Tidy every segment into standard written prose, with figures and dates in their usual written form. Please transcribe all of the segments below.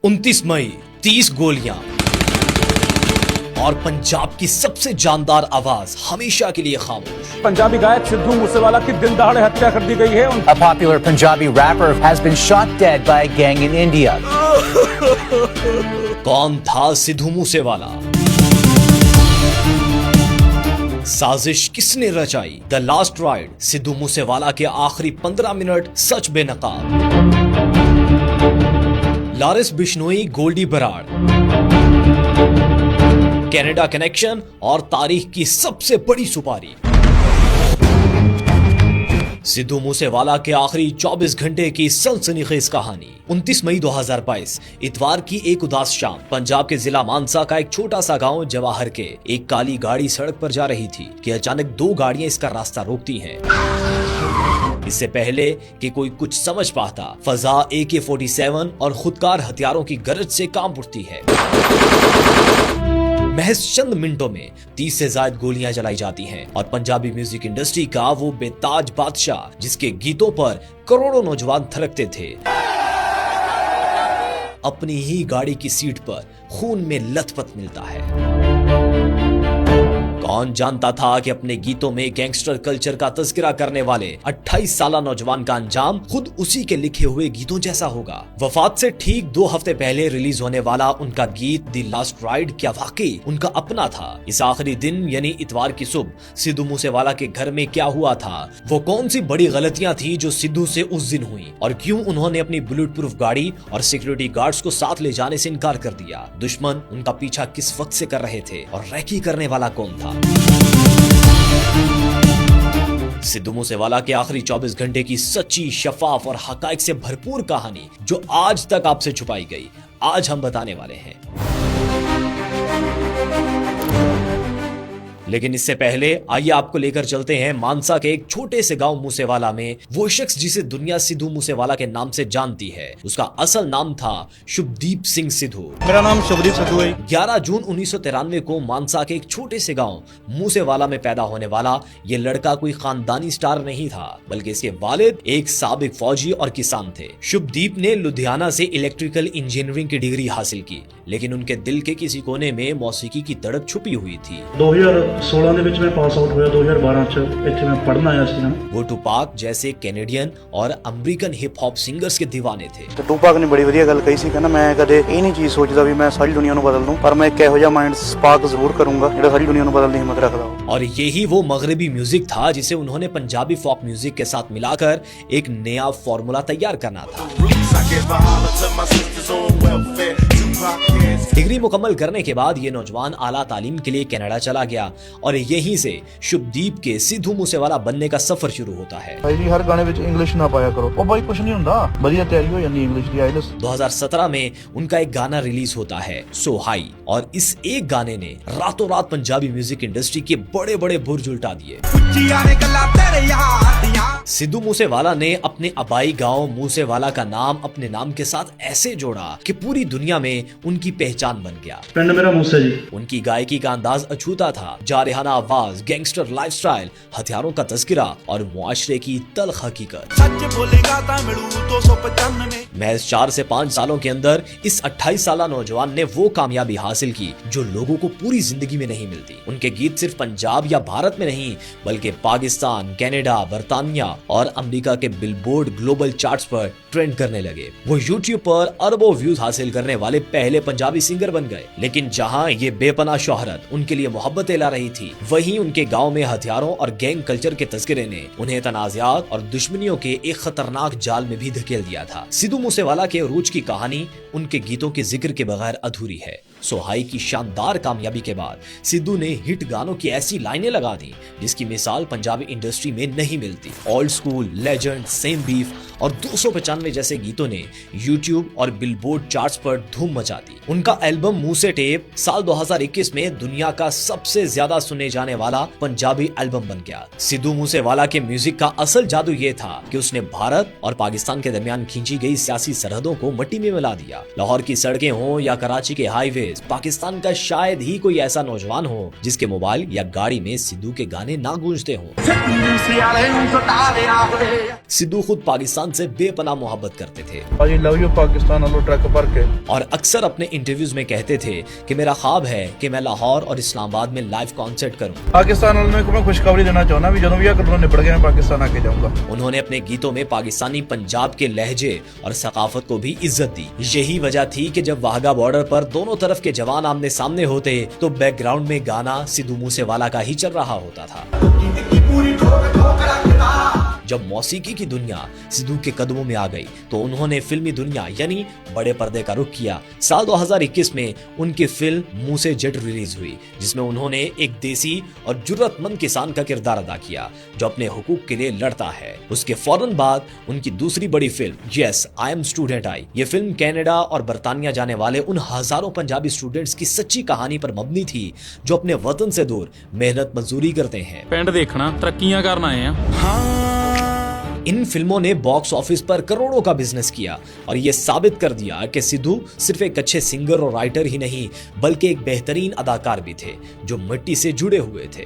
29 मई 30 गोलियां और पंजाब की सबसे जानदार आवाज हमेशा के लिए खामोश। पंजाबी गायक सिद्धू मूसेवाला की दिन दहाड़े हत्या कर दी गई है। A popular Punjabi rapper has been shot dead by a gang in India. कौन था सिद्धू मूसेवाला? साजिश किसने रचाई? The last ride, Sidhu Moosewala के आखिरी 15 मिनट सच बेनकाब। Lloris Bishnoi, Goldy Brar, Canada connection और तारीख की सबसे बड़ी सुपारी। सिद्धू मूसेवाला के आखिरी 24 घंटे की सनसनीखेज कहानी। 29 मई 2022 इतवार की एक उदास शाम पंजाब के जिला मानसा का एक छोटा सा गांव जवाहर के एक काली गाड़ी सड़क पर जा रही थी कि अचानक दो गाड़ियां इसका रास्ता रोकती हैं। इससे पहले कि कोई कुछ समझ पाता, फजा AK-47 और खुदकार हथियारों की गरज से कांप उठती है। महज चंद मिनटों में 30 से ज्यादा गोलियां जलाई जाती हैं और पंजाबी म्यूजिक इंडस्ट्री का वो बेताज बादशाह जिसके गीतों पर करोड़ों नौजवान थरकते थे, अपनी ही गाड़ी की सीट पर खून में लथपथ मिलता है। कौन जानता था कि अपने गीतों में गैंगस्टर कल्चर का तज़किरा करने वाले 28 साला नौजवान का अंजाम खुद उसी के लिखे हुए गीतों जैसा होगा। वफात से ठीक 2 हफ्ते पहले रिलीज होने वाला उनका गीत द लास्ट राइड क्या वाकई उनका अपना था? इस आखिरी दिन यानी इतवार की सुबह सिद्धू मूसेवाला के घर में क्या हुआ था? वो कौन सी बड़ी गलतियां थी जो सिद्धू से उस दिन हुई और क्यों उन्होंने अपनी बुलेट प्रूफ गाड़ी और सिक्योरिटी गार्ड्स को साथ ले जाने से इनकार कर दिया? दुश्मन उनका पीछा किस वक्त से कर रहे थे और रैकी करने वाला कौन था? सिद्धू मूसेवाला के आखिरी 24 घंटे की सच्ची, शफाफ और हकाइक से भरपूर कहानी जो आज तक आपसे छुपाई गई, आज हम बताने वाले हैं। लेकिन इससे पहले आइए आपको लेकर चलते हैं मानसा के एक छोटे से गांव मूसेवाला में। वो शख्स जिसे दुनिया सिद्धू मूसेवाला के नाम से जानती है, उसका असल नाम था शुभदीप सिंह सिद्धू। मेरा नाम शुभदीप सिद्धू है। 11 जून 1993 को मानसा के एक छोटे से गांव मूसेवाला में पैदा होने वाला ये लड़का कोई खानदानी स्टार नहीं था, बल्कि इसके वालिद एक साबिक फौजी और किसान थे। शुभदीप ने लुधियाना से इलेक्ट्रिकल इंजीनियरिंग की डिग्री हासिल की, लेकिन उनके दिल के किसी कोने में मौसीकी की तड़प छुपी हुई थी। 2016 ਦੇ ਵਿੱਚ ਮੈਂ ਪਾਸ ਆਊਟ ਹੋਇਆ। 2012 ਚ ਇੱਥੇ ਮੈਂ ਪੜ੍ਹਨ ਆਇਆ ਸੀ ਨਾ। वो टूपाक जैसे कैनेडियन और अमेरिकन हिप हॉप सिंगर्स के दीवाने थे। ਤੇ ਟੂਪਾਕ ਨੇ ਬੜੀ ਵਧੀਆ ਗੱਲ ਕਹੀ ਸੀ, ਕਹਿੰਦਾ ਮੈਂ ਕਦੇ ਇਹ ਨਹੀਂ ਚੀਜ਼ ਸੋਚਦਾ ਵੀ ਮੈਂ ਸਾਰੀ ਦੁਨੀਆ ਨੂੰ ਬਦਲ ਦੂੰ, ਪਰ ਮੈਂ ਇੱਕ ਇਹੋ ਜਿਹਾ ਮਾਈਂਡ ਸਪਾਰਕ ਜ਼ਰੂਰ ਕਰੂੰਗਾ ਜਿਹੜਾ ਸਾਰੀ ਦੁਨੀਆ ਨੂੰ ਬਦਲਣ ਦੀ ਹਿੰਮਤ ਰੱਖਦਾ ਹੋ। और यही वो मगरबी म्यूजिक था जिसे उन्होंने पंजाबी फोक म्यूजिक के साथ मिलाकर एक नया फॉर्मूला तैयार करना था। डिग्री मुकम्मल करने के बाद ये नौजवान आला तालीम के लिए कनाडा चला गया और यहीं से शुभदीप के सिद्धू मूसेवाला बनने का सफर शुरू होता है। ਭਾਈ ਜੀ ਹਰ ਗਾਣੇ ਵਿੱਚ ਇੰਗਲਿਸ਼ ਨਾ ਪਾਇਆ ਕਰੋ। ਉਹ ਬਾਈ ਕੁਝ ਨਹੀਂ ਹੁੰਦਾ, ਵਧੀਆ ਤਿਆਰੀ ਹੋ ਜਾਂਦੀ ਇੰਗਲਿਸ਼ ਦੀ ਆਈਲੈਟਸ। 2017 में उनका एक गाना रिलीज होता है सो हाई, और इस एक गाने ने रातों रात पंजाबी म्यूजिक इंडस्ट्री के बड़े बड़े बुर्ज उल्टा दिए। सिद्धू मूसेवाला ने अपने आबाई गांव मूसेवाला का नाम अपने नाम के साथ ऐसे जोड़ा कि पूरी दुनिया में उनकी पहचान बन गया। ਪਿੰਡ ਮੇਰਾ ਮੂਸਾ जी। उनकी गायकी का अंदाज अछूता था, जारहाना आवाज, गैंगस्टर लाइफस्टाइल, हथियारों का तज़किरा और मुआशरे की तल्ख हकीकत। महज 4 से 5 सालों के अंदर इस 28 साला नौजवान ने वो कामयाबी हासिल की जो लोगों को पूरी जिंदगी में नहीं मिलती। उनके गीत सिर्फ पंजाब या भारत में नहीं, बल्कि पाकिस्तान, कनाडा, बर्तानिया और अमेरिका के बिलबोर्ड ग्लोबल चार्ट्स पर ट्रेंड करने लगे। वो यूट्यूब पर अरबों व्यूज हासिल करने वाले पहले पंजाबी सिंगर बन गए। लेकिन जहां ये बेपनाह शोहरत उनके लिए मोहब्बतें ला रही थी, वहीं उनके गांव में हथियारों और गैंग कल्चर के तज़किरे ने उन्हें तनाज़ात और दुश्मनियों के एक खतरनाक जाल में भी धकेल दिया था। सिद्धू मूसेवाला के उरूज की कहानी उनके गीतों के जिक्र के बगैर अधूरी है। सोहाई की शानदार कामयाबी के बाद सिद्धू ने हिट गानों की ऐसी लाइनें लगा दी जिसकी मिसाल पंजाबी इंडस्ट्री में नहीं मिलती। Old school, legend, same beef और 295 जैसे गीतों ने यूट्यूब और बिलबोर्ड चार्ट्स पर धूम मचा दी। उनका एल्बम मुंह से टेप साल 2021 में दुनिया का सबसे ज्यादा सुने जाने वाला पंजाबी एल्बम बन गया। सिद्धू मूसेवाला के म्यूजिक का असल जादू ये था कि उसने भारत और पाकिस्तान के दरमियान खींची गई सियासी सरहदों को मिट्टी में मिला दिया। लाहौर की सड़कें हों या कराची के हाईवेज, पाकिस्तान का शायद ही कोई ऐसा नौजवान हो जिसके मोबाइल या गाड़ी में सिद्धू के गाने ना गूंजते हों। सिद्धू खुद पाकिस्तान से बेपनाह मोहब्बत करते थे और अक्सर अपने इंटरव्यूज में कहते थे कि मेरा ख्वाब है कि मैं लाहौर और इस्लामाबाद में लाइव कॉन्सर्ट करूं। पाकिस्तान वालों को मैं खुशखबरी देना चाहूंगा भी जब भी करोना निपट गया मैं पाकिस्तान आके जाऊंगा। उन्होंने अपने गीतों में पाकिस्तानी पंजाब के लहजे और सकाफत को भी इज्जत दी। यही वजह थी कि जब वाहगा बॉर्डर पर दोनों तरफ के जवान आमने सामने होते तो बैकग्राउंड में गाना सिद्धू मूसेवाला का ही चल रहा होता था। जब मौसीकी की दुनिया सिद्धू के कदमों में आ गई तो उन्होंने फिल्मी दुनिया यानी बड़े पर्दे का रुख किया। साल 2021 में उनकी फिल्म मुंह से जट रिलीज हुई, जिसमें उन्होंने एक देसी और जुर्रतमंद किसान का किरदार अदा किया जो अपने हुकूक के लिए लड़ता है। उसके फौरन बाद उनकी दूसरी बड़ी film yes I am student I. ये फिल्म कनाडा और बरतानिया जाने वाले उन हजारों पंजाबी स्टूडेंट्स की सच्ची कहानी पर मबनी थी जो अपने वतन से दूर मेहनत मजदूरी करते हैं। पिंड देखना तरक्कियां करना आए हैं। इन फिल्मों ने बॉक्स ऑफिस पर करोड़ों का बिजनेस किया और ये साबित कर दिया कि सिद्धू सिर्फ एक अच्छे सिंगर और राइटर ही नहीं बल्कि एक बेहतरीन अदाकार भी थे जो मिट्टी से जुड़े हुए थे।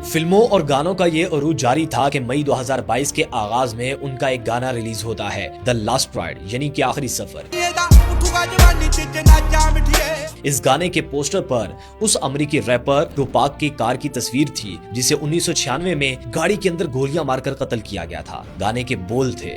फिल्मों और गानों का ये अरूज जारी था कि मई 2022 के आगाज में उनका एक गाना रिलीज होता है द लास्ट राइड यानी कि आखिरी सफर। इस गाने के पोस्टर पर उस अमेरिकी रैपर टुपाक की कार की तस्वीर थी जिसे 1996 में गाड़ी के अंदर गोलियां मारकर कत्ल किया गया था। गाने के बोल थे,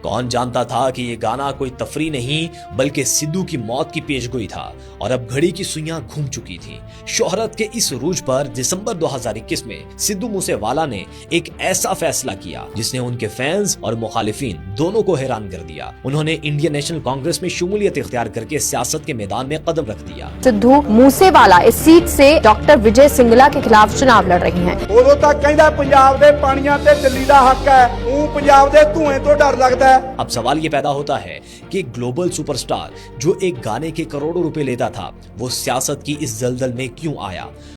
कौन जानता था कि ये गाना कोई तफरी नहीं बल्कि सिद्धू की मौत की पेशगोई था और अब घड़ी की सुइयां घूम चुकी थी। शोहरत के इस उरूज पर दिसंबर 2021 में सिद्धू मूसेवाला ने एक ऐसा फैसला किया जिसने उनके फैंस और मुखालिफिन दोनों को हैरान कर दिया। उन्होंने इंडियन नेशनल कांग्रेस में शमूलियत इख्तियार करके सियासत के मैदान में कदम रख दिया। सिद्धू मूसेवाला इस सीट से डॉक्टर विजय सिंगला के खिलाफ चुनाव लड़ रही हैं। उदों तक कहंदा पंजाब दे पानियां ते दिल्ली दा हक है, ऊ पंजाब दे धुएं तो डर लगदा है। अब सवाल ये पैदा होता है कि ग्लोबल सुपरस्टार जो एक गाने के करोड़ों रुपए लेता था वो सियासत की इस दलदल में क्यों आया।